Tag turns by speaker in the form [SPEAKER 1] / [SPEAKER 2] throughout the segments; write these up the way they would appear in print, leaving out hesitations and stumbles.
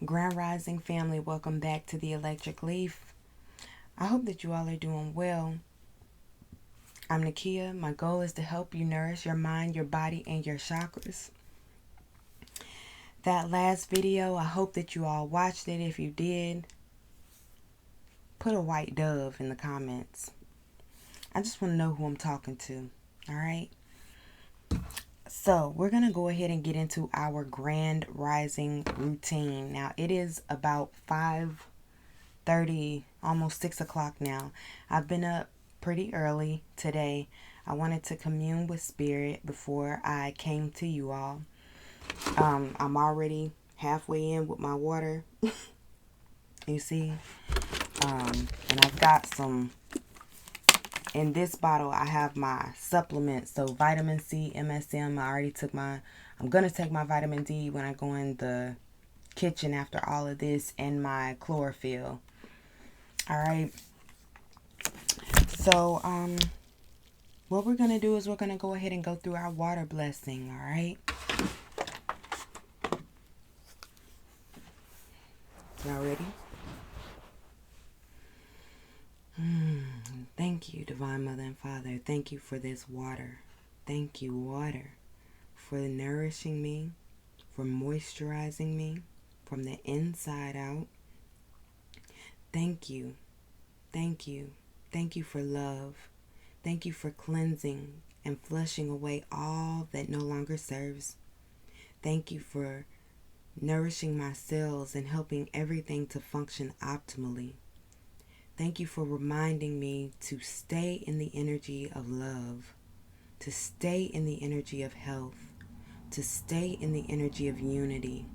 [SPEAKER 1] Grand Rising family, welcome back to the Electric Leaf. I hope that you all are doing well. I'm Nakia. My goal is to help you nourish your mind, your body, and your chakras. That last video, I hope that you all watched it. If you did, put a white dove in the comments. I just want to know who I'm talking to. Alright? So, we're going to go ahead and get into our Grand Rising routine. Now, it is about 5:30, almost 6 o'clock now. I've been up pretty early today. I wanted to commune with spirit before I came to you all. I'm already halfway in with my water. You see? And I've got some, in this bottle I have my supplements. So vitamin C, MSM, I'm going to take my vitamin D when I go in the kitchen after all of this, and my chlorophyll. Alright. So, what we're going to do is we're going to go ahead and go through our water blessing. Alright. Y'all ready? Thank you, Divine Mother and Father. Thank you for this water. Thank you, water, for nourishing me, for moisturizing me from the inside out. Thank you. Thank you. Thank you for love. Thank you for cleansing and flushing away all that no longer serves. Thank you for nourishing my cells and helping everything to function optimally. Thank you for reminding me to stay in the energy of love, to stay in the energy of health, to stay in the energy of unity.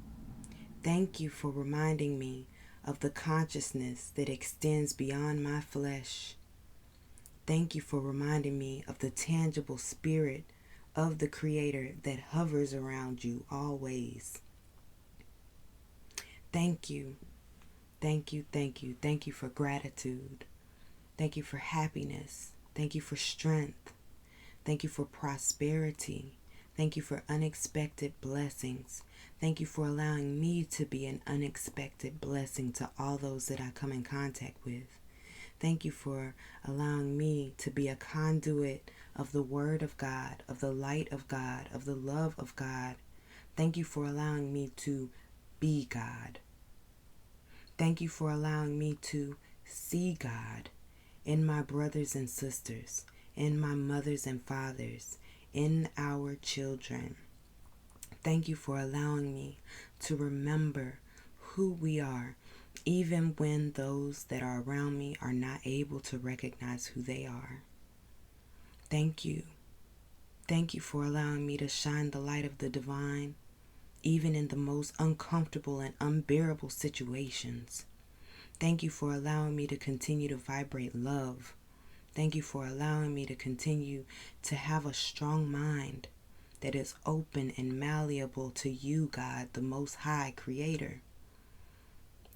[SPEAKER 1] Thank you for reminding me of the consciousness that extends beyond my flesh. Thank you for reminding me of the tangible spirit of the Creator that hovers around you always. Thank you. Thank you, thank you. Thank you for gratitude. Thank you for happiness. Thank you for strength. Thank you for prosperity. Thank you for unexpected blessings. Thank you for allowing me to be an unexpected blessing to all those that I come in contact with. Thank you for allowing me to be a conduit of the Word of God, of the light of God, of the love of God. Thank you for allowing me to be God. Thank you for allowing me to see God in my brothers and sisters, in my mothers and fathers, in our children. Thank you for allowing me to remember who we are, even when those that are around me are not able to recognize who they are. Thank you. Thank you for allowing me to shine the light of the divine, even in the most uncomfortable and unbearable situations. Thank you for allowing me to continue to vibrate love. Thank you for allowing me to continue to have a strong mind that is open and malleable to you, God, the Most High Creator.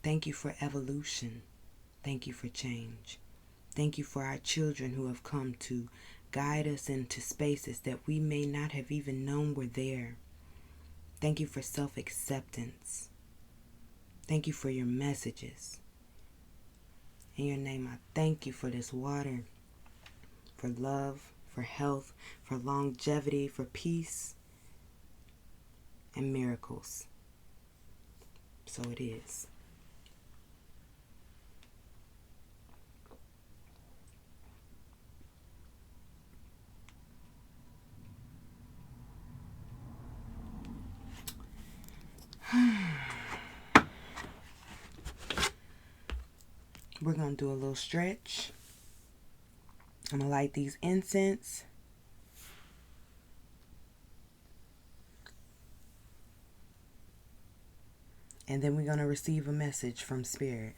[SPEAKER 1] Thank you for evolution. Thank you for change. Thank you for our children who have come to guide us into spaces that we may not have even known were there. Thank you for self-acceptance. Thank you for your messages. In your name, I thank you for this water, for love, for health, for longevity, for peace, and miracles. So it is. We're going to do a little stretch. I'm going to light these incense. And then we're going to receive a message from Spirit.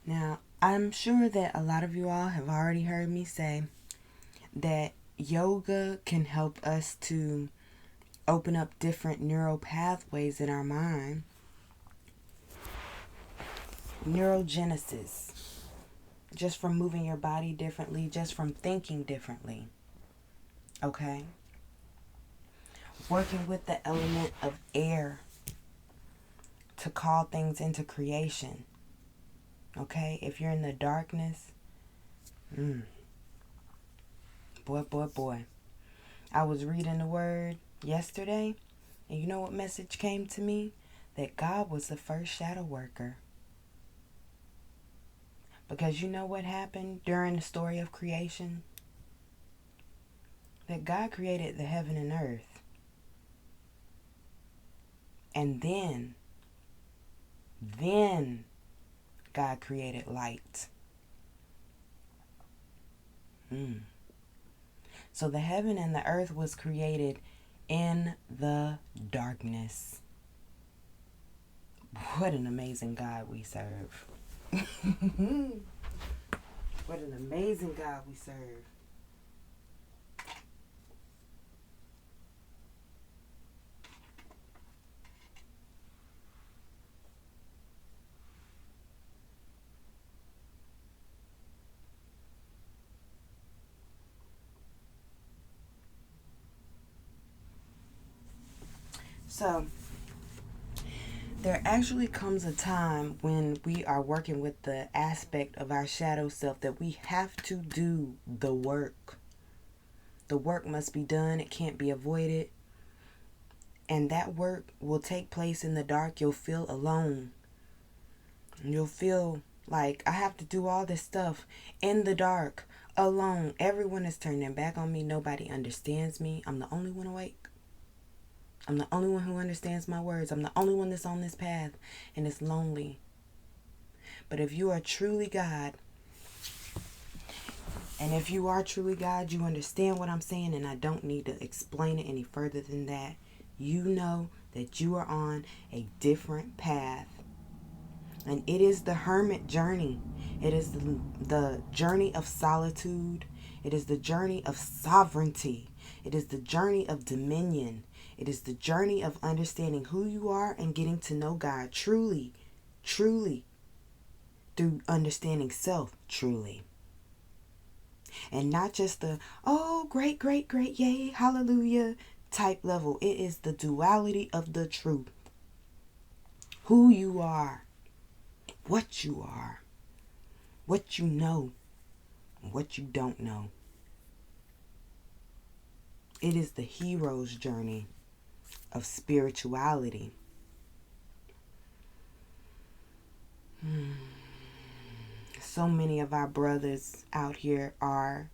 [SPEAKER 1] Now, I'm sure that a lot of you all have already heard me say that yoga can help us to open up different neural pathways in our mind. Neurogenesis. Just from moving your body differently, just from thinking differently. Okay? Working with the element of air to call things into creation. Okay? If you're in the darkness, boy. I was reading the word yesterday, and you know what message came to me? That God was the first shadow worker. Because you know what happened during the story of creation? That God created the heaven and earth. And then God created light. So the heaven and the earth was created in the darkness. What an amazing God we serve. What an amazing God we serve. So, there actually comes a time when we are working with the aspect of our shadow self that we have to do the work. The work must be done. It can't be avoided. And that work will take place in the dark. You'll feel alone. You'll feel like I have to do all this stuff in the dark, alone. Everyone is turning their back on me. Nobody understands me. I'm the only one awake. I'm the only one who understands my words. I'm the only one that's on this path, and it's lonely. But if you are truly God, you understand what I'm saying, and I don't need to explain it any further than that. You know that you are on a different path. And it is the Hermit Journey. It is the journey of solitude. It is the journey of sovereignty. It is the journey of dominion. It is the journey of understanding who you are and getting to know God truly, through understanding self truly. And not just the, oh, great, yay, hallelujah type level. It is the duality of the truth. Who you are, what you are, what you know, and what you don't know. It is the hero's journey of spirituality. So many of our brothers out here are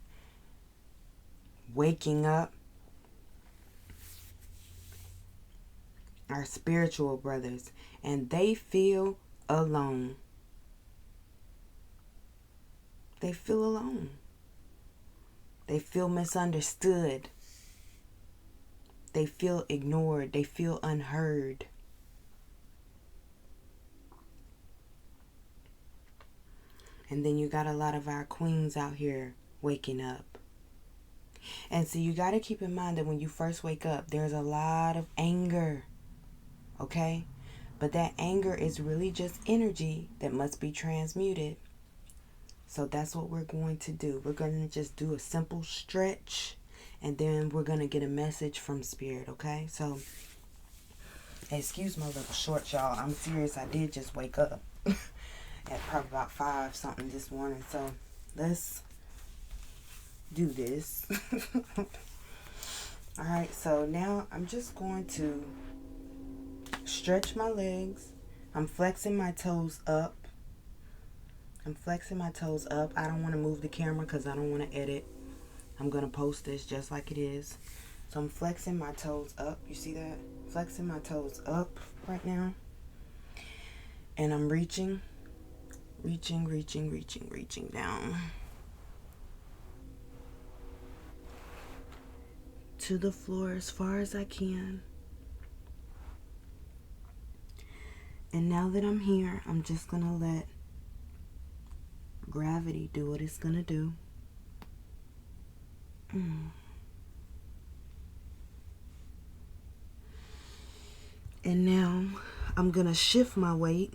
[SPEAKER 1] waking up. Our spiritual brothers, and they feel alone. They feel alone. They feel misunderstood. They feel ignored. They feel unheard. And then you got a lot of our queens out here waking up. And so you got to keep in mind that when you first wake up, there's a lot of anger. Okay? But that anger is really just energy that must be transmuted. So that's what we're going to do. We're going to just do a simple stretch, and then we're going to get a message from Spirit, okay? So, excuse my little short, y'all. I'm serious. I did just wake up at probably about 5 something this morning. So, let's do this. All right, so now I'm just going to stretch my legs. I'm flexing my toes up. I don't want to move the camera because I don't want to edit. I'm going to post this just like it is. So I'm flexing my toes up. You see that? Flexing my toes up right now. And I'm reaching down to the floor as far as I can. And now that I'm here, I'm just going to let gravity do what it's going to do. And now I'm going to shift my weight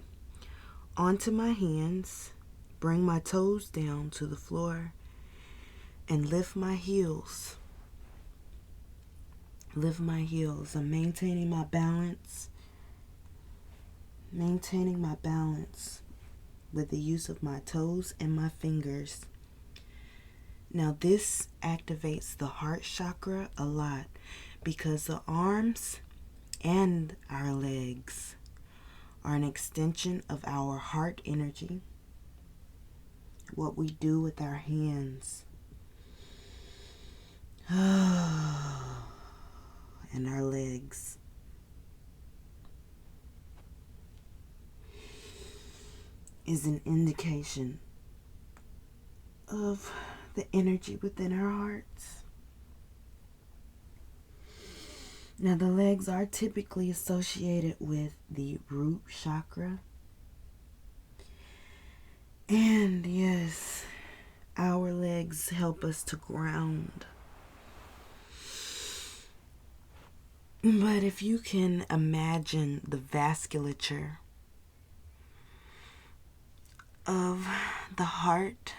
[SPEAKER 1] onto my hands, bring my toes down to the floor, and lift my heels Lift my heels. I'm maintaining my balance. Maintaining my balance with the use of my toes and my fingers. Now this activates the heart chakra a lot because the arms and our legs are an extension of our heart energy. What we do with our hands and our legs. Is an indication of the energy within our hearts. Now, the legs are typically associated with the root chakra. And yes, our legs help us to ground. But if you can imagine the vasculature of the heart,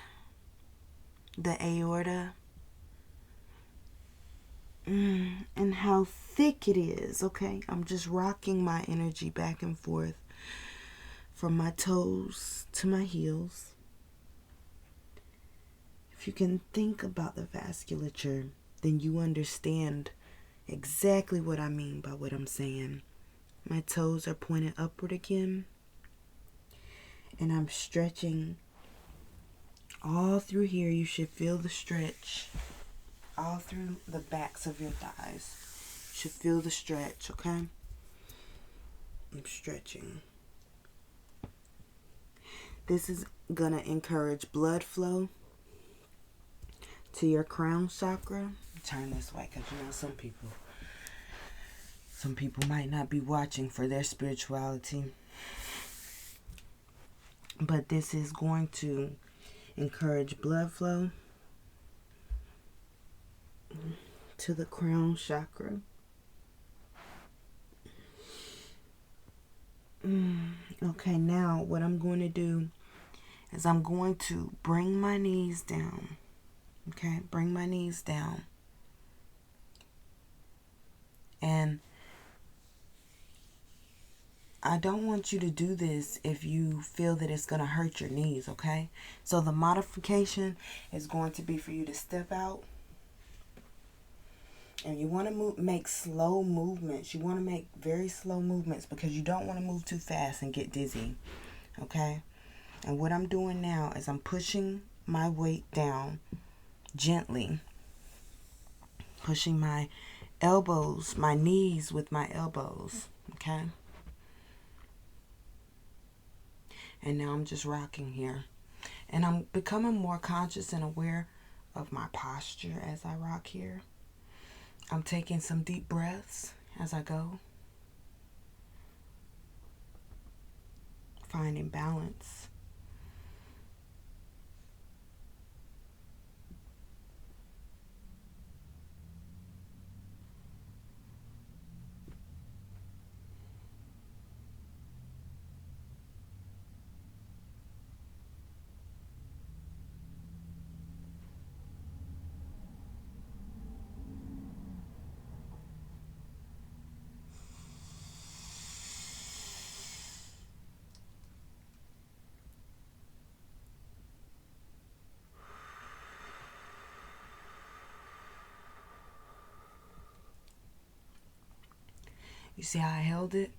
[SPEAKER 1] the aorta, and how thick it is, okay? I'm just rocking my energy back and forth from my toes to my heels. If you can think about the vasculature, then you understand exactly what I mean by what I'm saying. My toes are pointed upward again, and I'm stretching all through here. You should feel the stretch all through the backs of your thighs. You should feel the stretch, okay? I'm stretching. This is gonna encourage blood flow to your crown chakra. Turn this way, because you know some people might not be watching for their spirituality. But this is going to encourage blood flow to the crown chakra. Okay, now what I'm going to do is I'm going to bring my knees down. Okay, bring my knees down. And I don't want you to do this if you feel that it's going to hurt your knees, okay? So the modification is going to be for you to step out. And you want to make slow movements. You want to make very slow movements because you don't want to move too fast and get dizzy, okay? And what I'm doing now is I'm pushing my weight down gently. Pushing my elbows, my knees with my elbows, okay? And now I'm just rocking here. And I'm becoming more conscious and aware of my posture as I rock here. I'm taking some deep breaths as I go. Finding balance. You see how I held it?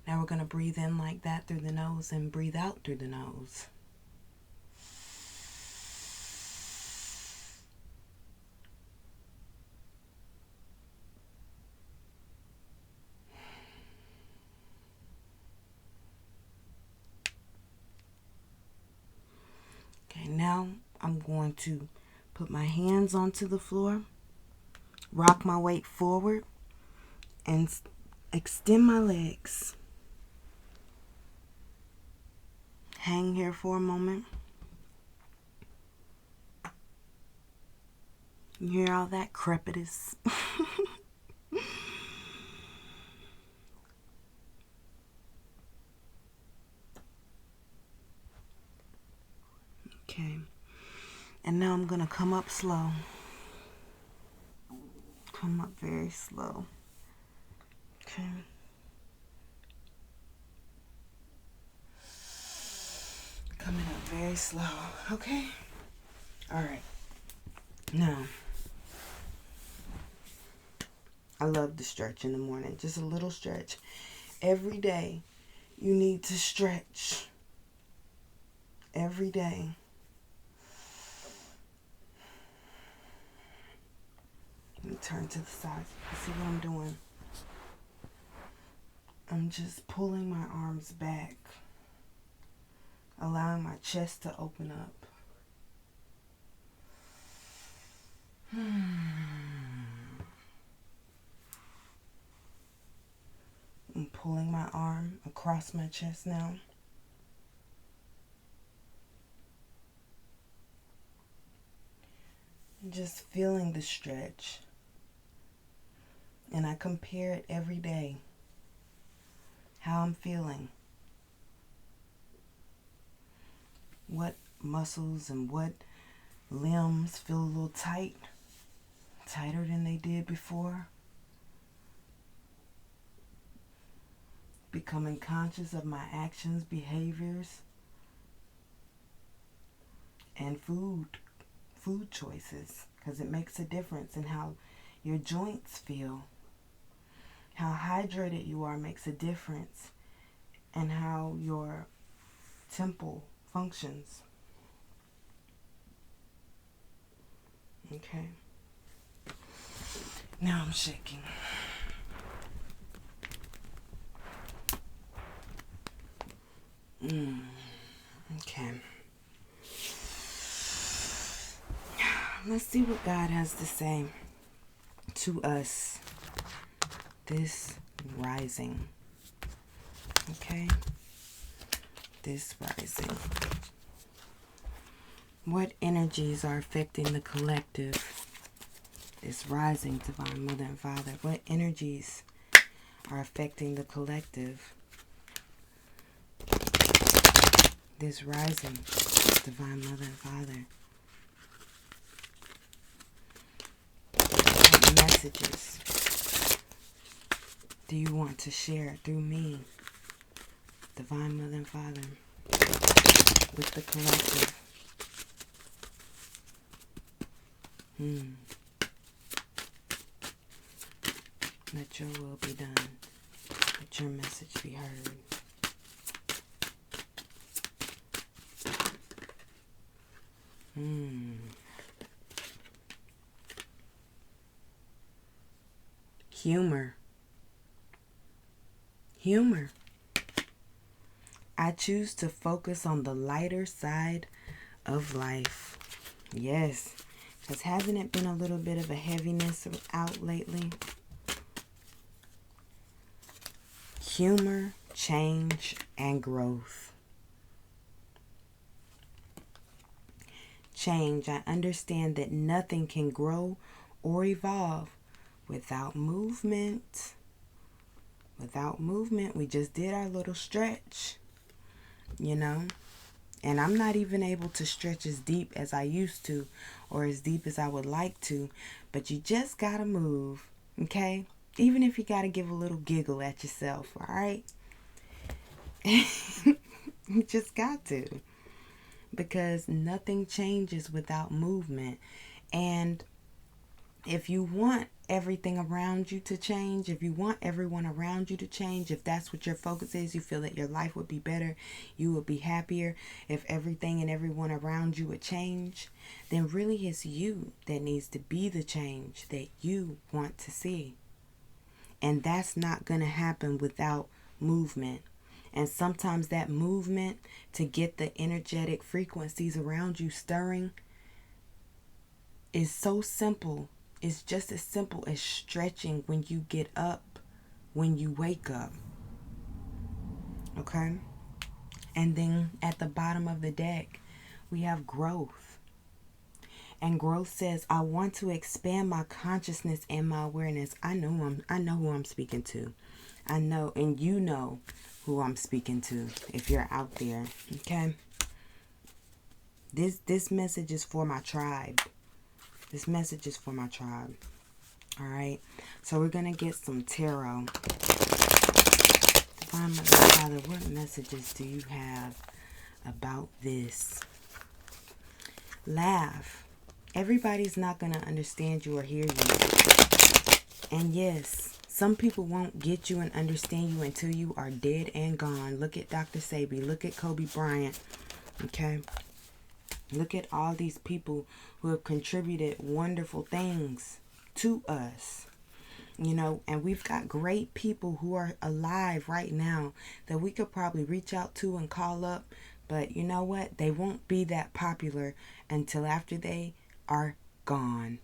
[SPEAKER 1] Now we're going to breathe in like that through the nose and breathe out through the nose. Okay, now I'm going to put my hands onto the floor, rock my weight forward, and extend my legs. Hang here for a moment. You hear all that crepitus? Okay. And now I'm going to come up slow. come up very slow. Okay. Coming up very slow. Okay. All right. Now, I love to stretch in the morning. Just a little stretch. Every day, you need to stretch. Every day. Let me turn to the side. You see what I'm doing? I'm just pulling my arms back, allowing my chest to open up. I'm pulling my arm across my chest now. Just feeling the stretch. And I compare it every day. How I'm feeling. What muscles and what limbs feel a little tight. Tighter than they did before. Becoming conscious of my actions, behaviors, and food choices, because it makes a difference in how your joints feel. How hydrated you are makes a difference in how your temple functions. Okay. Now I'm shaking. Okay. Let's see what God has to say to us this rising. Okay? This rising. What energies are affecting the collective? This rising, Divine Mother and Father. What energies are affecting the collective? This rising, Divine Mother and Father. What messages do you want to share through me, Divine Mother and Father, with the collective? Let your will be done. Let your message be heard. Humor. Humor. I choose to focus on the lighter side of life. Yes. Because hasn't it been a little bit of a heaviness out lately? Humor, change, and growth. Change. I understand that nothing can grow or evolve without movement. Without movement, we just did our little stretch, you know. And I'm not even able to stretch as deep as I used to or as deep as I would like to. But you just got to move, okay? Even if you got to give a little giggle at yourself, all right? You just got to. Because nothing changes without movement. And if you want everything around you to change, if you want everyone around you to change, if that's what your focus is, you feel that your life would be better, you would be happier if everything and everyone around you would change, then really it's you that needs to be the change that you want to see. And that's not going to happen without movement. And sometimes that movement to get the energetic frequencies around you stirring is so simple. It's just as simple as stretching when you get up, when you wake up. Okay? And then at the bottom of the deck, we have growth. And growth says, I want to expand my consciousness and my awareness. I know who I'm speaking to. I know, and you know who I'm speaking to if you're out there. Okay? This message is for my tribe. This message is for my tribe. All right. So we're going to get some tarot. Divine Mother and Father, what messages do you have about this? Laugh. Everybody's not going to understand you or hear you. And yes, some people won't get you and understand you until you are dead and gone. Look at Dr. Sabi. Look at Kobe Bryant. Okay? Look at all these people who have contributed wonderful things to us. You know, and we've got great people who are alive right now that we could probably reach out to and call up. But you know what? They won't be that popular until after they are gone.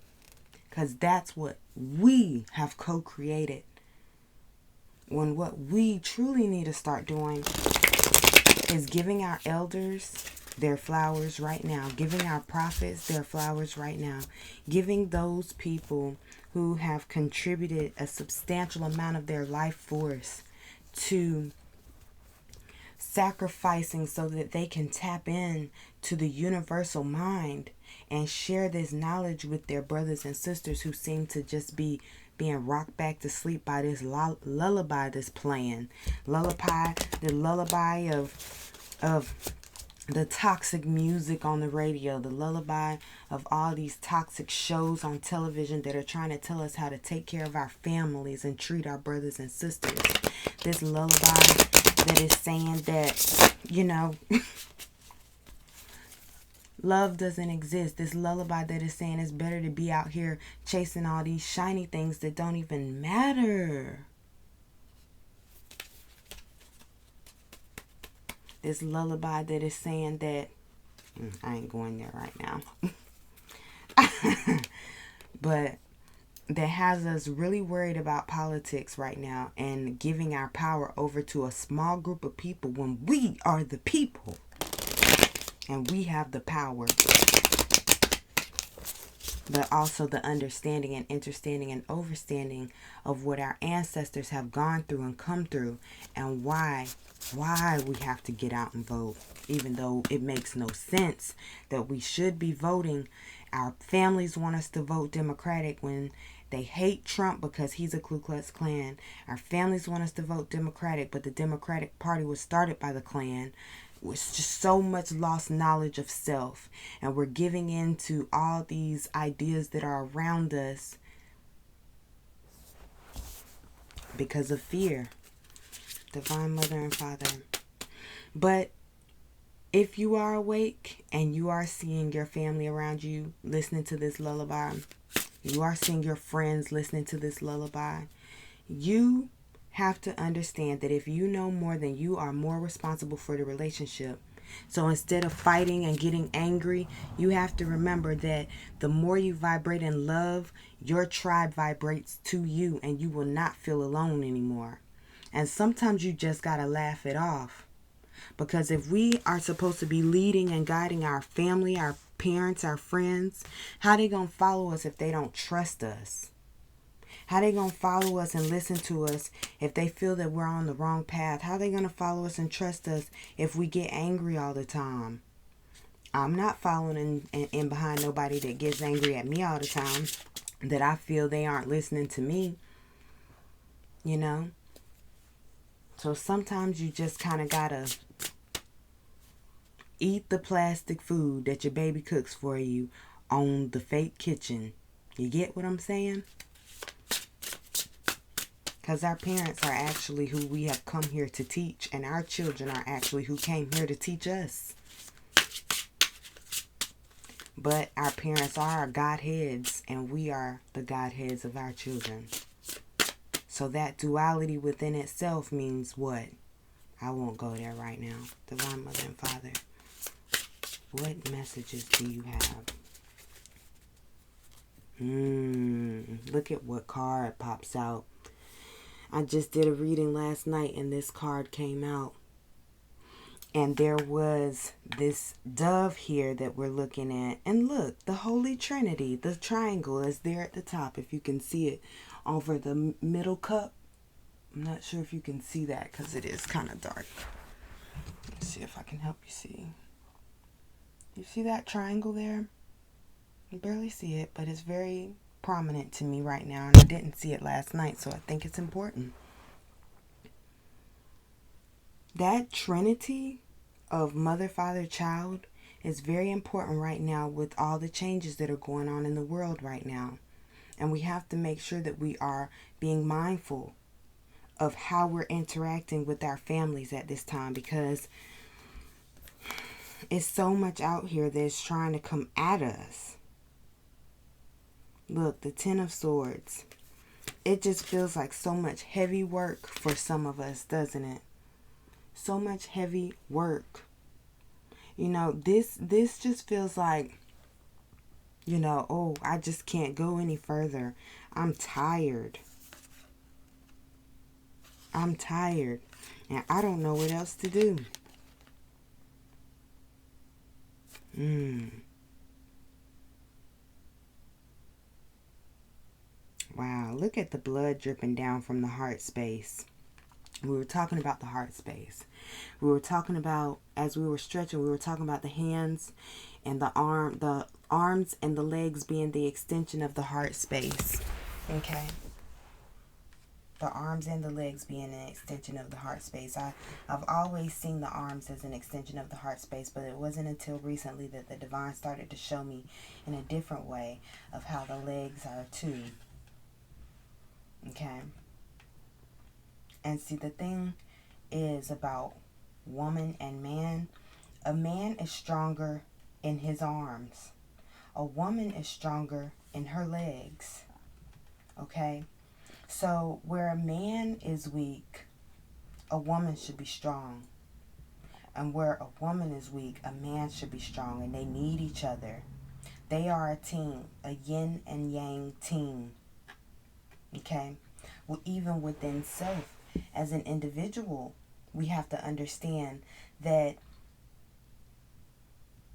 [SPEAKER 1] Because that's what we have co-created. When what we truly need to start doing is giving our elders their flowers right now. Giving our prophets their flowers right now. Giving those people who have contributed a substantial amount of their life force to sacrificing so that they can tap in to the universal mind and share this knowledge with their brothers and sisters who seem to just be being rocked back to sleep by this lullaby that's playing. The lullaby of the toxic music on the radio, the lullaby of all these toxic shows on television that are trying to tell us how to take care of our families and treat our brothers and sisters. This lullaby that is saying that, you know, love doesn't exist. This lullaby that is saying it's better to be out here chasing all these shiny things that don't even matter. This lullaby that is saying that I ain't going there right now. But that has us really worried about politics right now and giving our power over to a small group of people when we are the people and we have the power. But also the understanding and understanding and overstanding of what our ancestors have gone through and come through and why we have to get out and vote, even though it makes no sense that we should be voting. Our families want us to vote Democratic when they hate Trump because he's a Ku Klux Klan. Our families want us to vote Democratic, but the Democratic Party was started by the Klan. It's just so much lost knowledge of self, and we're giving in to all these ideas that are around us because of fear. Divine Mother and Father. But if you are awake and you are seeing your family around you listening to this lullaby, you are seeing your friends listening to this lullaby, you have to understand that if you know more, then you are more responsible for the relationship. So instead of fighting and getting angry, you have to remember that the more you vibrate in love, your tribe vibrates to you and you will not feel alone anymore. And sometimes you just got to laugh it off. Because if we are supposed to be leading and guiding our family, our parents, our friends, how they going to follow us if they don't trust us? How they going to follow us and listen to us if they feel that we're on the wrong path? How they going to follow us and trust us if we get angry all the time? I'm not following in behind nobody that gets angry at me all the time, that I feel they aren't listening to me, you know? So sometimes you just kind of got to eat the plastic food that your baby cooks for you on the fake kitchen. You get what I'm saying? Because our parents are actually who we have come here to teach, and our children are actually who came here to teach us. But our parents are our Godheads, and we are the Godheads of our children. So that duality within itself means what? I won't go there right now. Divine Mother and Father, what messages do you have? Look at what card pops out. I just did a reading last night and this card came out. And there was this dove here that we're looking at. And look, the Holy Trinity, the triangle is there at the top. If you can see it over the middle cup. I'm not sure if you can see that because it is kind of dark. Let's see if I can help you see. You see that triangle there? You barely see it, but it's very prominent to me right now, and I didn't see it last night, so I think it's important. That trinity of mother, father, child is very important right now with all the changes that are going on in the world right now. And we have to make sure that we are being mindful of how we're interacting with our families at this time, because it's so much out here that's trying to come at us. Look, the Ten of Swords. It just feels like so much heavy work for some of us, doesn't it? So much heavy work. You know, this just feels like, you know, oh, I just can't go any further. I'm tired. I'm tired. And I don't know what else to do. Wow, look at the blood dripping down from the heart space. We were talking about the heart space. We were talking about, as we were stretching, we were talking about the hands and the arms and the legs being the extension of the heart space. Okay? The arms and the legs being an extension of the heart space. I've always seen the arms as an extension of the heart space, but it wasn't until recently that the divine started to show me in a different way of how the legs are too. Okay? And see, the thing is about woman and man. A man is stronger in his arms. A woman is stronger in her legs. Okay? So where a man is weak, a woman should be strong. And where a woman is weak, a man should be strong. And they need each other. They are a team, a yin and yang team. Okay? Well, even within self, as an individual, we have to understand that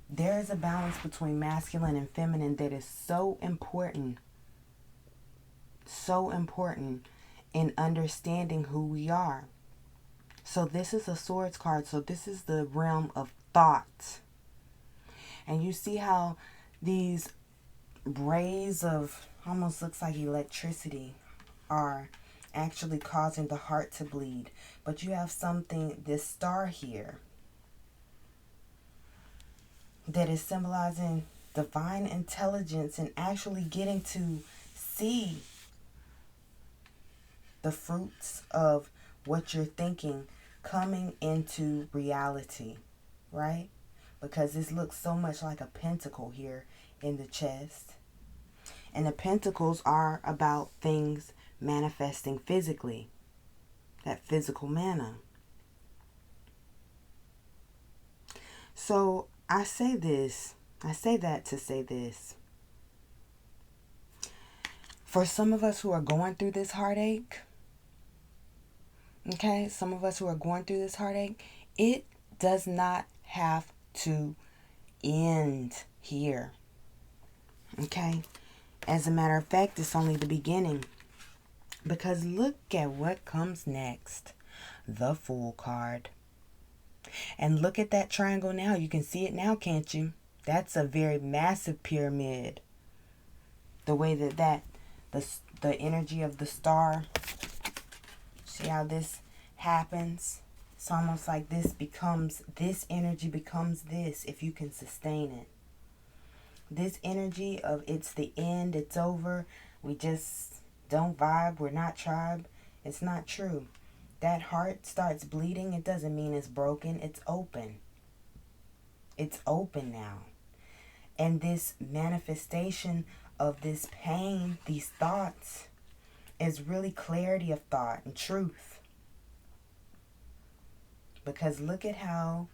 [SPEAKER 1] there is a balance between masculine and feminine that is so important in understanding who we are. So this is a swords card. So this is the realm of thought. And you see how these rays of almost looks like electricity are actually causing the heart to bleed. But you have something, this star here, that is symbolizing divine intelligence and actually getting to see the fruits of what you're thinking coming into reality, right? Because this looks so much like a pentacle here in the chest. And the pentacles are about things manifesting physically, that physical manna. So I say that to say this. For some of us who are going through this heartache, okay, some of us who are going through this heartache, it does not have to end here. Okay? As a matter of fact, it's only the beginning. Because look at what comes next. The Fool card. And look at that triangle now. You can see it now, can't you? That's a very massive pyramid. The way that the energy of the star. See how this happens? It's almost like this energy becomes this if you can sustain it. This energy of it's the end, it's over, we just don't vibe, we're not tribe. It's not true. That heart starts bleeding, it doesn't mean it's broken, it's open. It's open now. And this manifestation of this pain, these thoughts, is really clarity of thought and truth. Because look at how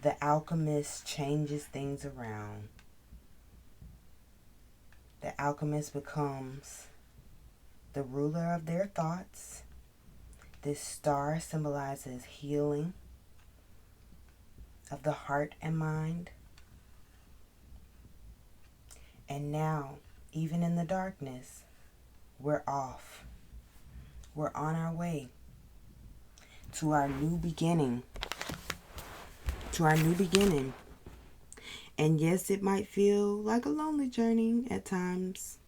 [SPEAKER 1] the alchemist changes things around. The alchemist becomes the ruler of their thoughts. This star symbolizes healing of the heart and mind. And now, even in the darkness, we're off. We're on our way to our new beginning. To our new beginning. And yes, it might feel like a lonely journey at times.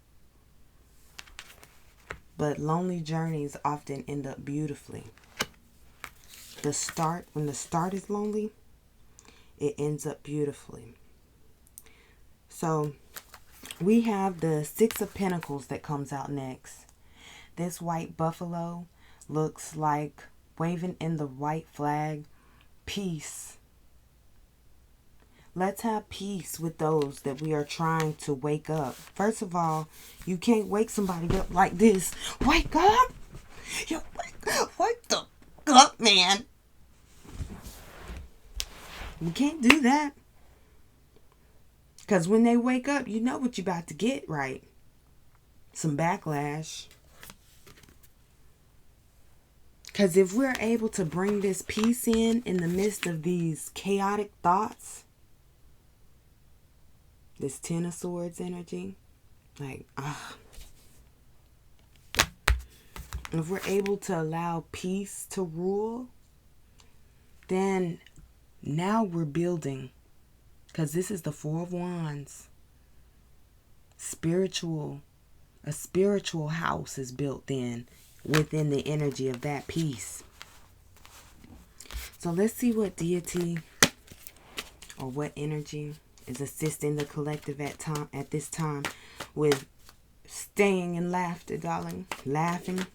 [SPEAKER 1] But lonely journeys often end up beautifully. When the start is lonely, it ends up beautifully. So we have the Six of Pentacles that comes out next. This white buffalo looks like waving in the white flag, peace. Let's have peace with those that we are trying to wake up. First of all, you can't wake somebody up like this. Wake up! You wake the up, man. You can't do that. Because when they wake up, you know what you're about to get, right? Some backlash. Because if we're able to bring this peace in the midst of these chaotic thoughts, this Ten of Swords energy, like, if we're able to allow peace to rule, then now we're building. Because this is the Four of Wands. A spiritual house is built within the energy of that peace. So let's see what deity or what energy is assisting the collective at this time with staying in laughter, darling. Laughing,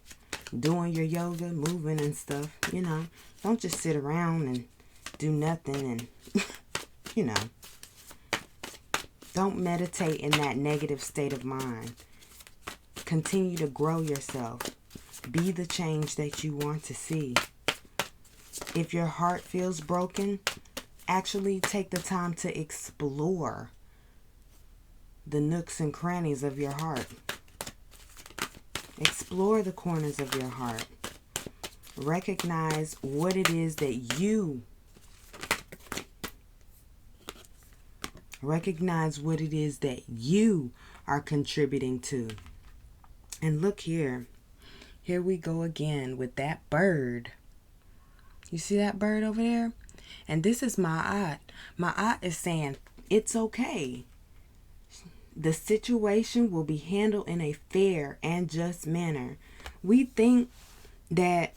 [SPEAKER 1] doing your yoga, moving and stuff. You know, don't just sit around and do nothing and, you know. Don't meditate in that negative state of mind. Continue to grow yourself. Be the change that you want to see. If your heart feels broken, actually take the time to explore the nooks and crannies of your heart. Explore the corners of your heart. Recognize what it is that you are contributing to. And look here. Here we go again with that bird. You see that bird over there? And this is my aunt. My aunt is saying, it's okay. The situation will be handled in a fair and just manner. We think that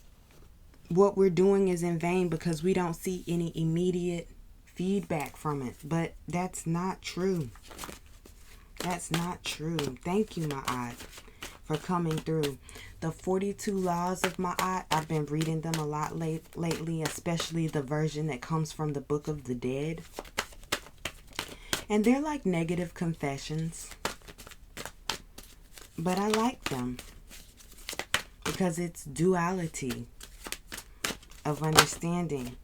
[SPEAKER 1] what we're doing is in vain because we don't see any immediate feedback from it. But that's not true. That's not true. Thank you, my aunt, for coming through. The 42 Laws of Ma'at, I've been reading them a lot lately, especially the version that comes from the Book of the Dead. And they're like negative confessions. But I like them because it's duality of understanding.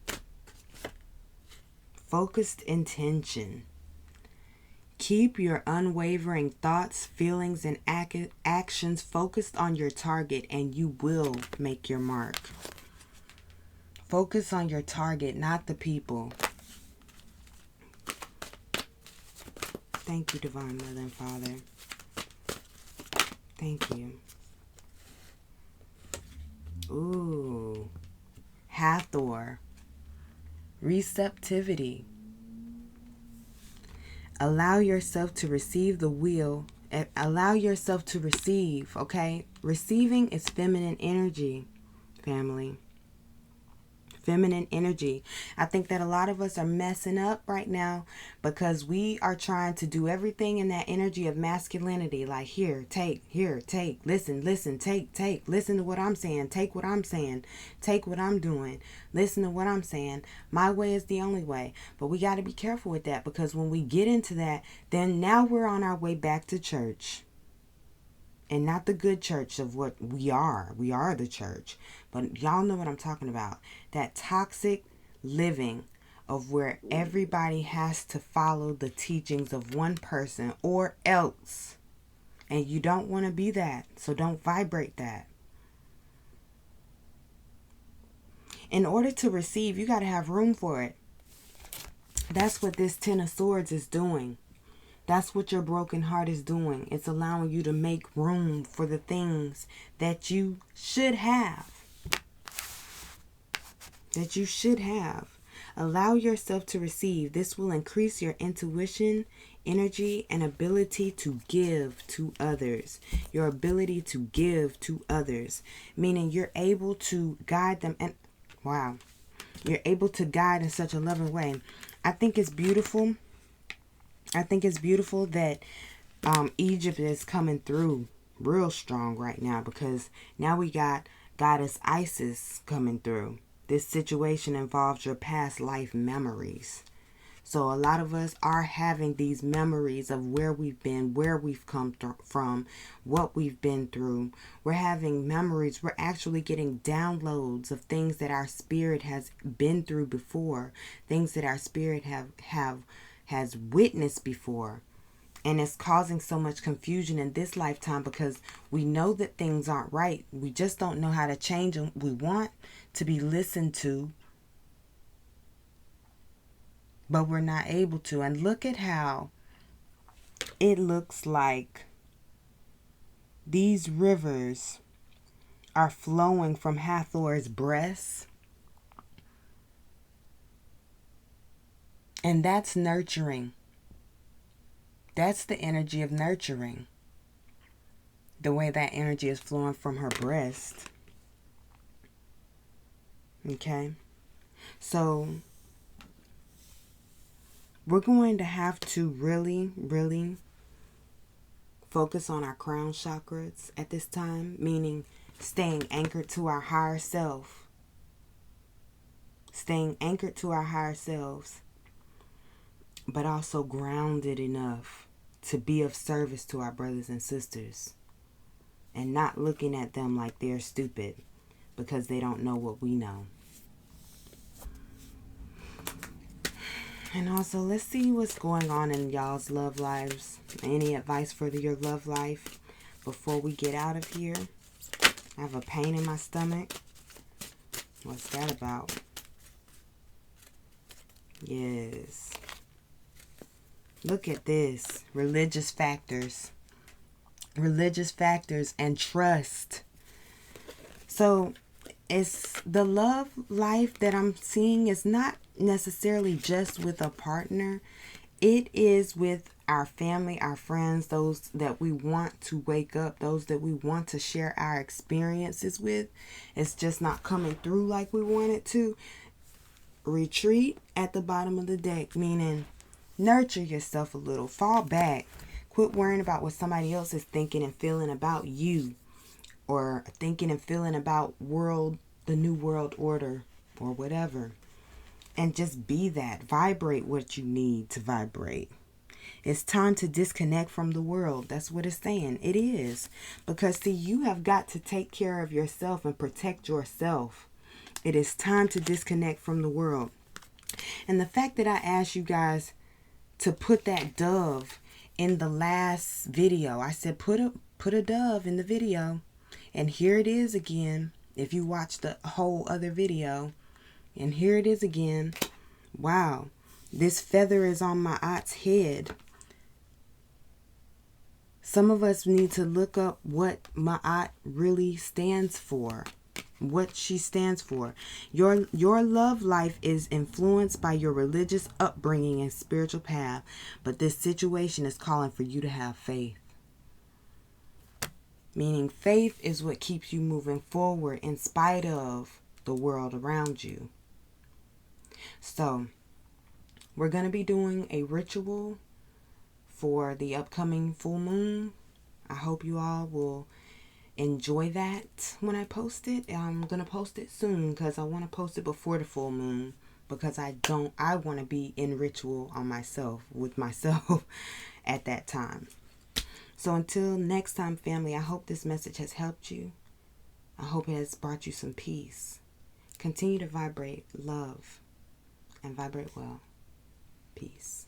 [SPEAKER 1] Focused intention. Keep your unwavering thoughts, feelings, and actions focused on your target, and you will make your mark. Focus on your target, not the people. Thank you, Divine Mother and Father. Thank you. Ooh. Hathor. Receptivity. Allow yourself to receive the will. Allow yourself to receive, okay? Receiving is feminine energy, family. Feminine energy. I think that a lot of us are messing up right now because we are trying to do everything in that energy of masculinity. Like, here, take, listen, take, listen to what I'm saying, take what I'm saying, take what I'm doing, listen to what I'm saying. My way is the only way. But we got to be careful with that because when we get into that, then now we're on our way back to church. And not the good church of what we are. We are the church. But y'all know what I'm talking about. That toxic living of where everybody has to follow the teachings of one person or else. And you don't want to be that. So don't vibrate that. In order to receive, you got to have room for it. That's what this Ten of Swords is doing. That's what your broken heart is doing. It's allowing you to make room for the things that you should have. That you should have. Allow yourself to receive. This will increase your intuition, energy and ability to give to others. Your ability to give to others. Meaning you're able to guide them. And wow. You're able to guide in such a loving way. I think it's beautiful. I think it's beautiful that Egypt is coming through real strong right now, because now we got Goddess Isis coming through. This situation involves your past life memories. So a lot of us are having these memories of where we've been, where we've come from, what we've been through. We're having memories. We're actually getting downloads of things that our spirit has been through before, things that our spirit has witnessed before. And it's causing so much confusion in this lifetime because we know that things aren't right. We just don't know how to change them. We want to be listened to, but we're not able to. And look at how it looks like these rivers are flowing from Hathor's breast. And that's nurturing. That's the energy of nurturing. The way that energy is flowing from her breast. Okay? So we're going to have to really, really focus on our crown chakras at this time, meaning staying anchored to our higher self. Staying anchored to our higher selves, but also grounded enough to be of service to our brothers and sisters, and not looking at them like they're stupid because they don't know what we know. And also, let's see what's going on in y'all's love lives. Any advice for your love life before we get out of here? I have a pain in my stomach. What's that about? Yes. Look at this. Religious factors. Religious factors and trust. So it's the love life that I'm seeing is not necessarily just with a partner. It is with our family, our friends, those that we want to wake up, those that we want to share our experiences with. It's just not coming through like we want it to. Retreat at the bottom of the deck, meaning nurture yourself a little. Fall back. Quit worrying about what somebody else is thinking and feeling about you, or thinking and feeling about the new world order or whatever. And just be that. Vibrate what you need to vibrate. It's time to disconnect from the world. That's what it's saying. It is. Because see, you have got to take care of yourself and protect yourself. It is time to disconnect from the world. And the fact that I asked you guys to put that dove in the last video. I said put a dove in the video. And here it is again. If you watch the whole other video. And here it is again. Wow. This feather is on my aunt's head. Some of us need to look up what my aunt really stands for. What she stands for. Your love life is influenced by your religious upbringing and spiritual path. But this situation is calling for you to have faith. Meaning faith is what keeps you moving forward in spite of the world around you. So, we're going to be doing a ritual for the upcoming full moon. I hope you all will enjoy that when I post it. I'm going to post it soon because I want to post it before the full moon, because I want to be in ritual on myself, with myself at that time. So until next time, family, I hope this message has helped you. I hope it has brought you some peace. Continue to vibrate love and vibrate well. Peace.